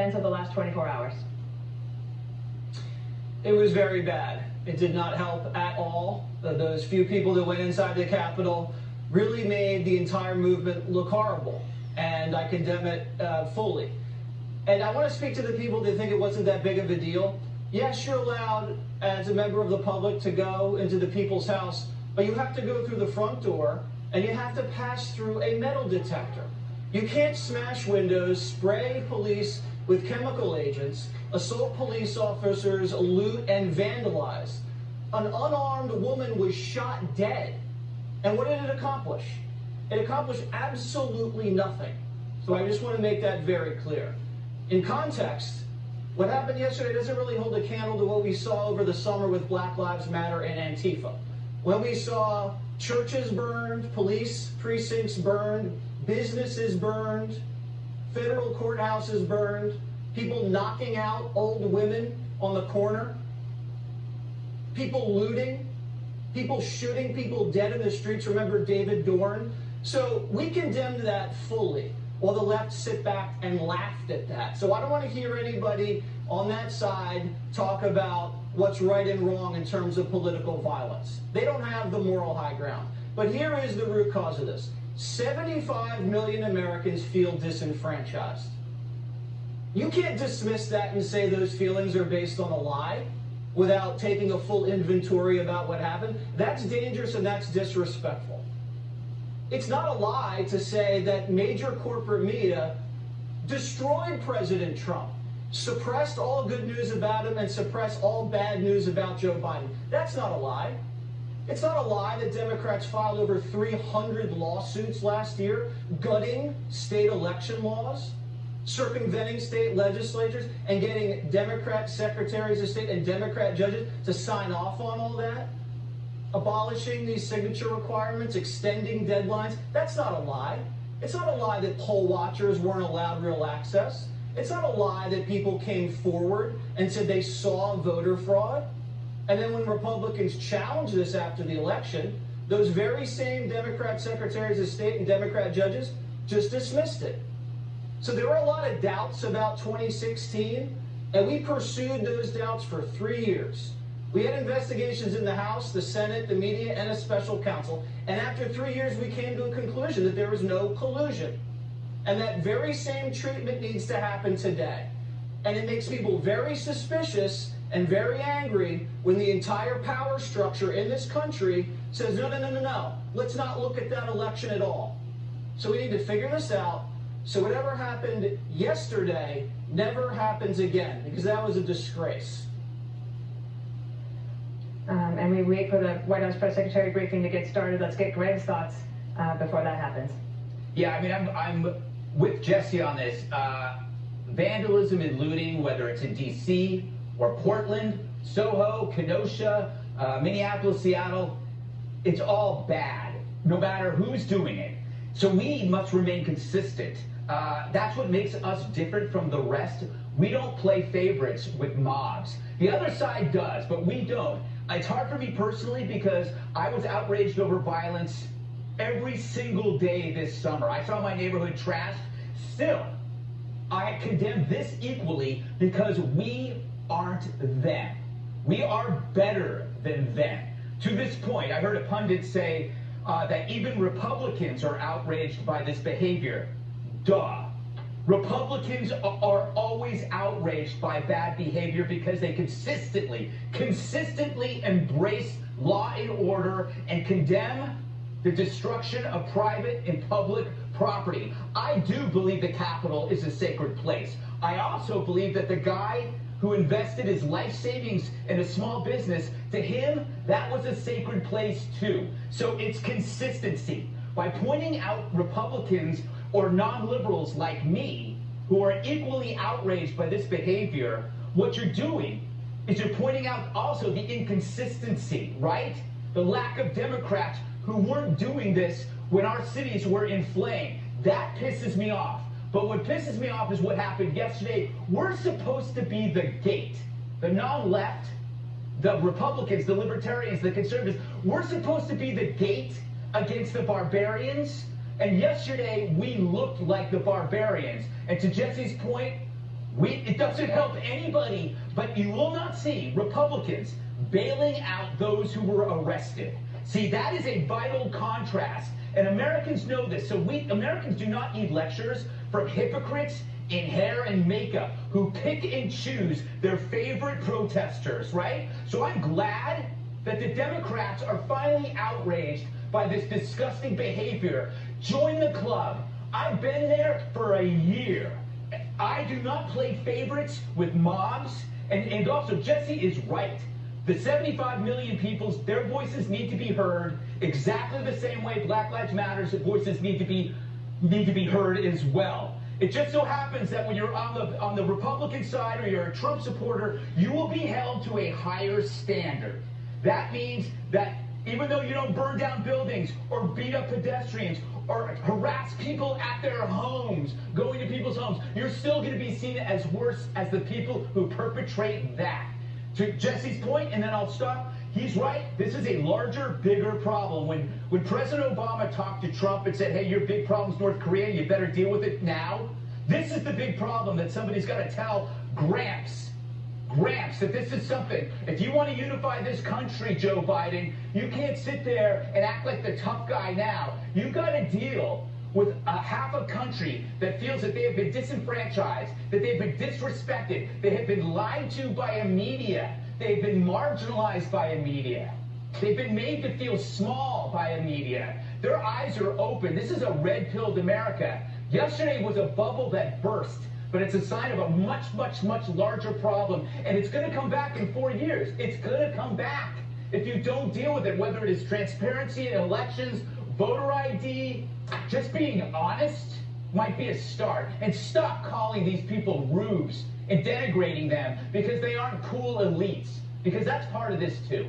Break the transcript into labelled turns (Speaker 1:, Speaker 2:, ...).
Speaker 1: events of the last 24 hours?
Speaker 2: It was very bad. It did not help at all. Those few people that went inside the Capitol really made the entire movement look horrible, and I condemn it fully. And I want to speak to the people that think it wasn't that big of a deal. Yes, you're allowed as a member of the public to go into the people's house, but you have to go through the front door and you have to pass through a metal detector. You can't smash windows, spray police with chemical agents, assault police officers, loot, and vandalize. An unarmed woman was shot dead. And what did it accomplish? It accomplished absolutely nothing. So I just want to make that very clear. In context, what happened yesterday doesn't really hold a candle to what we saw over the summer with Black Lives Matter and Antifa. When we saw churches burned, police precincts burned, businesses burned, federal courthouses burned, people knocking out old women on the corner, people looting, people shooting people dead in the streets. Remember David Dorn? So we condemned that fully, while the left sit back and laughed at that. So I don't want to hear anybody on that side talk about what's right and wrong in terms of political violence. They don't have the moral high ground. But here is the root cause of this. 75 million Americans feel disenfranchised. You can't dismiss that and say those feelings are based on a lie without taking a full inventory about what happened. That's dangerous and that's disrespectful. It's not a lie to say that major corporate media destroyed President Trump, suppressed all good news about him, and suppressed all bad news about Joe Biden. That's not a lie. It's not a lie that Democrats filed over 300 lawsuits last year, gutting state election laws, circumventing state legislatures, and getting Democrat secretaries of state and Democrat judges to sign off on all that. Abolishing these signature requirements, extending deadlines. That's not a lie. It's not a lie that poll watchers weren't allowed real access. It's not a lie that people came forward and said they saw voter fraud. And then when Republicans challenged this after the election, those very same Democrat secretaries of state and Democrat judges just dismissed it. So there were a lot of doubts about 2016, and we pursued those doubts for 3 years. We had investigations in the House, the Senate, the media, and a special counsel. And after 3 years, we came to a conclusion that there was no collusion. And that very same treatment needs to happen today. And it makes people very suspicious and very angry when the entire power structure in this country says, no, let's not look at that election at all. So we need to figure this out so whatever happened yesterday never happens again, because that was a disgrace.
Speaker 1: And we wait for the White House press secretary briefing to get started. Let's get Greg's thoughts before that happens.
Speaker 3: Yeah, I mean, I'm with Jesse on this. Vandalism and looting, whether it's in D.C. or Portland, Soho, Kenosha, Minneapolis, Seattle, it's all bad, no matter who's doing it. So we must remain consistent. That's what makes us different from the rest. We don't play favorites with mobs. The other side does, but we don't. It's hard for me personally because I was outraged over violence every single day this summer. I saw my neighborhood trashed. Still, I condemn this equally because we aren't them. We are better than them. To this point, I heard a pundit say that even Republicans are outraged by this behavior. Duh. Republicans are always outraged by bad behavior because they consistently embrace law and order and condemn the destruction of private and public property. I do believe the Capitol is a sacred place. I also believe that the guy who invested his life savings in a small business, to him, that was a sacred place too. So it's consistency. By pointing out Republicans or non-liberals like me who are equally outraged by this behavior, what you're doing is you're pointing out also the inconsistency, right? The lack of Democrats who weren't doing this when our cities were in flame. That pisses me off. But what pisses me off is what happened yesterday. We're supposed to be the gate. The non-left, the Republicans, the Libertarians, the Conservatives, we're supposed to be the gate against the barbarians. And yesterday, we looked like the barbarians. And to Jesse's point, It doesn't help anybody, but you will not see Republicans bailing out those who were arrested. See, that is a vital contrast, and Americans know this. So Americans do not need lectures from hypocrites in hair and makeup who pick and choose their favorite protesters, right? So I'm glad that the Democrats are finally outraged by this disgusting behavior. Join the club. I've been there for a year. I do not play favorites with mobs. And also, Jesse is right. The 75 million people, their voices need to be heard exactly the same way Black Lives Matter's voices need to be heard as well. It just so happens that when you're on the Republican side or you're a Trump supporter, you will be held to a higher standard. That means that even though you don't burn down buildings or beat up pedestrians or harass people at their homes, going to people's homes, you're still going to be seen as worse as the people who perpetrate that. To Jesse's point, and then I'll stop, he's right. This is a larger, bigger problem. When President Obama talked to Trump and said, hey, your big problem's North Korea, you better deal with it now. This is the big problem that somebody's got to tell Gramps, that this is something. If you want to unify this country, Joe Biden, you can't sit there and act like the tough guy now. You've got to deal with half a country that feels that they have been disenfranchised, that they've been disrespected, they have been lied to by a media, they've been marginalized by a media, they've been made to feel small by a media. Their eyes are open. This is a red-pilled America. Yesterday was a bubble that burst, but it's a sign of a much, much, much larger problem, and it's going to come back in 4 years. It's going to come back if you don't deal with it, whether it is transparency in elections, voter ID. Just being honest might be a start. And stop calling these people rubes and denigrating them because they aren't cool elites, because that's part of this too.